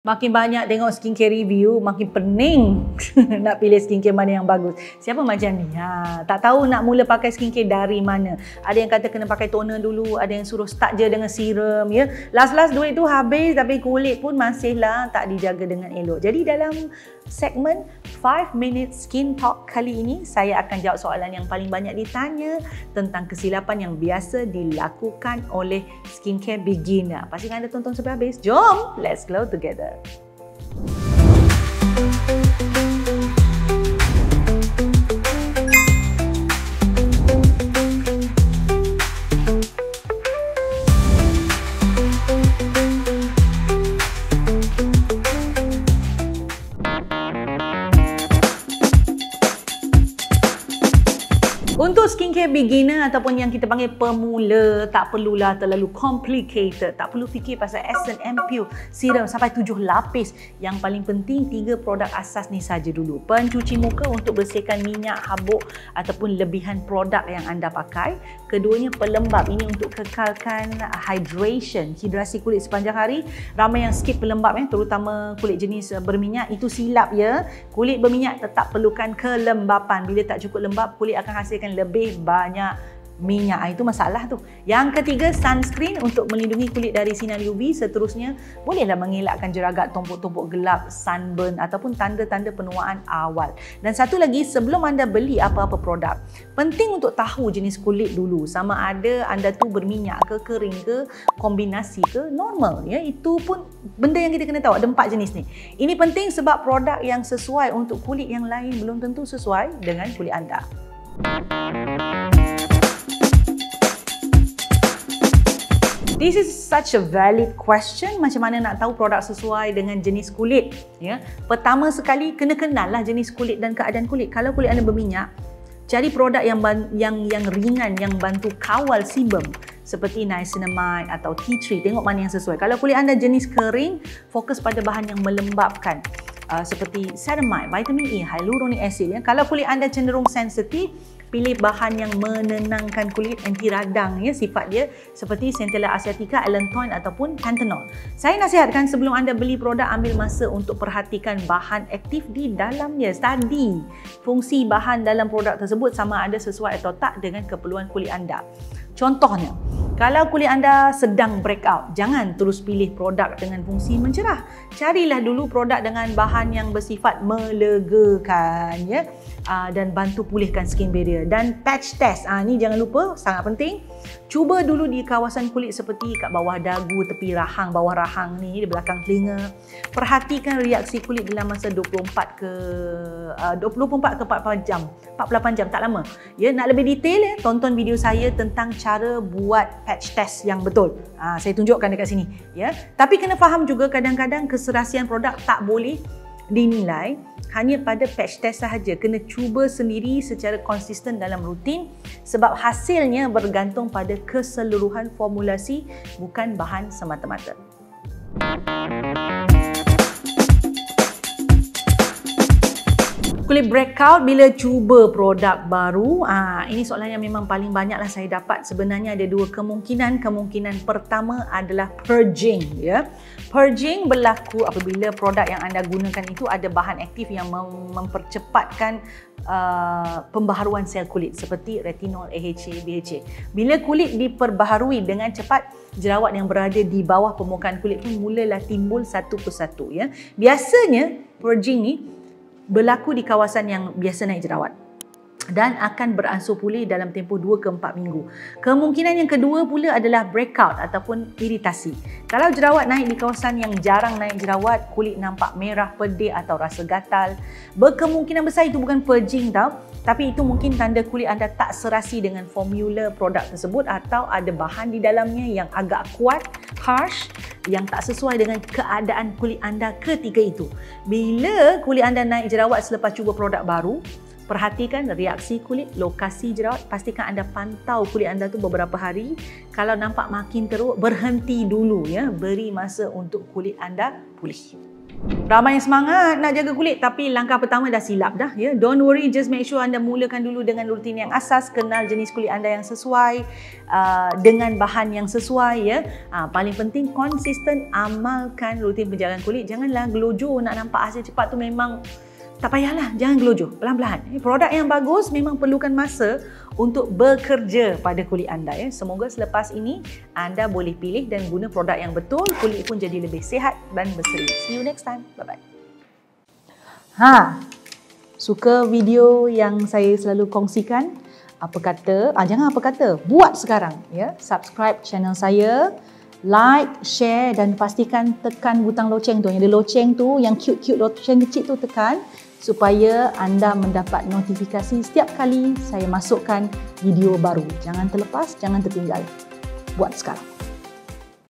Makin banyak tengok skincare review, makin pening nak pilih skincare mana yang bagus. Siapa macam ni? Tak tahu nak mula pakai skincare dari mana. Ada yang kata kena pakai toner dulu, ada yang suruh start je dengan serum. Ya. Last duit tu habis tapi kulit pun masihlah tak dijaga dengan elok. Jadi dalam segmen 5 Minute Skin Talk kali ini, saya akan jawab soalan yang paling banyak ditanya tentang kesilapan yang biasa dilakukan oleh skincare beginner. Pastikan anda tonton sampai habis. Jom, let's glow together. Untuk skincare beginner ataupun yang kita panggil pemula, tak perlulah terlalu complicated. Tak perlu fikir pasal essence, ampoule, serum sampai 7 lapis. Yang paling penting 3 produk asas ni saja dulu. Pencuci muka untuk bersihkan minyak, habuk ataupun lebihan produk yang anda pakai. Keduanya pelembab. Ini untuk kekalkan hydration, hidrasi kulit sepanjang hari. Ramai yang skip pelembab terutama kulit jenis berminyak. Itu silap ya. Kulit berminyak tetap perlukan kelembapan. Bila tak cukup lembab, kulit akan hasilkan lebih banyak minyak. Itu masalah tu. Yang ketiga, sunscreen untuk melindungi kulit dari sinar UV. Seterusnya, bolehlah mengelakkan jeragat tumpuk-tumpuk gelap, sunburn ataupun tanda-tanda penuaan awal. Dan satu lagi, sebelum anda beli apa-apa produk, penting untuk tahu jenis kulit dulu. Sama ada anda tu berminyak ke, kering ke, kombinasi ke, normal. Ya, itu pun benda yang kita kena tahu. Ada 4 jenis ni. Ini penting sebab produk yang sesuai untuk kulit yang lain belum tentu sesuai dengan kulit anda. This is such a valid question. Macam mana nak tahu produk sesuai dengan jenis kulit? Ya, pertama sekali kena kenallah jenis kulit dan keadaan kulit. Kalau kulit anda berminyak, cari produk yang ringan yang bantu kawal sebum seperti niacinamide atau tea tree. Tengok mana yang sesuai. Kalau kulit anda jenis kering, fokus pada bahan yang melembabkan. Seperti ceramide, vitamin E, hyaluronic acid. Ya. Kalau kulit anda cenderung sensitif, pilih bahan yang menenangkan kulit, anti radang ya sifat dia, seperti Centella asiatica, allantoin ataupun panthenol. Saya nasihatkan sebelum anda beli produk, ambil masa untuk perhatikan bahan aktif di dalamnya. Study fungsi bahan dalam produk tersebut sama ada sesuai atau tak dengan keperluan kulit anda. Contohnya, kalau kulit anda sedang breakout, jangan terus pilih produk dengan fungsi mencerah. Carilah dulu produk dengan bahan yang bersifat melegakan ya, dan bantu pulihkan skin barrier. Dan patch test, ni jangan lupa, sangat penting. Cuba dulu di kawasan kulit seperti kat bawah dagu, tepi rahang, bawah rahang ni, di belakang telinga. Perhatikan reaksi kulit dalam masa 24 ke 48 jam. 48 jam, tak lama. Ya, nak lebih detail ya, tonton video saya tentang cara buat patch test yang betul. Saya tunjukkan dekat sini. Ya. Tapi kena faham juga kadang-kadang keserasian produk tak boleh dinilai hanya pada patch test sahaja. Kena cuba sendiri secara konsisten dalam rutin sebab hasilnya bergantung pada keseluruhan formulasi, bukan bahan semata-mata. Kulit breakout bila cuba produk baru. Ini soalan yang memang paling banyaklah saya dapat. Sebenarnya ada 2 kemungkinan. Kemungkinan pertama adalah purging. Ya. Purging berlaku apabila produk yang anda gunakan itu ada bahan aktif yang mempercepatkan pembaharuan sel kulit seperti retinol, AHA, BHA. Bila kulit diperbaharui dengan cepat, jerawat yang berada di bawah permukaan kulit pun mulalah timbul satu persatu. Ya. Biasanya purging ni berlaku di kawasan yang biasa naik jerawat dan akan beransur pulih dalam tempoh 2 ke 4 minggu. Kemungkinan yang kedua pula adalah breakout ataupun iritasi. Kalau jerawat naik di kawasan yang jarang naik jerawat, kulit nampak merah, pedih atau rasa gatal, berkemungkinan besar itu bukan purging tau, tapi itu mungkin tanda kulit anda tak serasi dengan formula produk tersebut atau ada bahan di dalamnya yang agak kuat, harsh, yang tak sesuai dengan keadaan kulit anda ketika itu. Bila kulit anda naik jerawat selepas cuba produk baru, perhatikan reaksi kulit, lokasi jerawat. Pastikan anda pantau kulit anda tu beberapa hari. Kalau nampak makin teruk, berhenti dulu ya. Beri masa untuk kulit anda pulih. Ramai yang semangat nak jaga kulit tapi langkah pertama dah silap dah ya. Don't worry, just make sure anda mulakan dulu dengan rutin yang asas, kenal jenis kulit anda yang sesuai dengan bahan yang sesuai ya. Paling penting konsisten amalkan rutin penjagaan kulit. Janganlah gelojoh nak nampak hasil cepat tu, memang tak payahlah, jangan gelojoh, pelan-pelan. Produk yang bagus memang perlukan masa untuk bekerja pada kulit anda ya. Semoga selepas ini anda boleh pilih dan guna produk yang betul, kulit pun jadi lebih sihat dan berseri. See you next time. Bye bye. Suka video yang saya selalu kongsikan? Apa kata? Jangan apa kata, buat sekarang ya. Subscribe channel saya, like, share dan pastikan tekan butang loceng tu. Yang ada loceng tu, yang cute-cute loceng kecil tu tekan supaya anda mendapat notifikasi setiap kali saya masukkan video baru. Jangan terlepas, jangan tertinggal. Buat sekarang.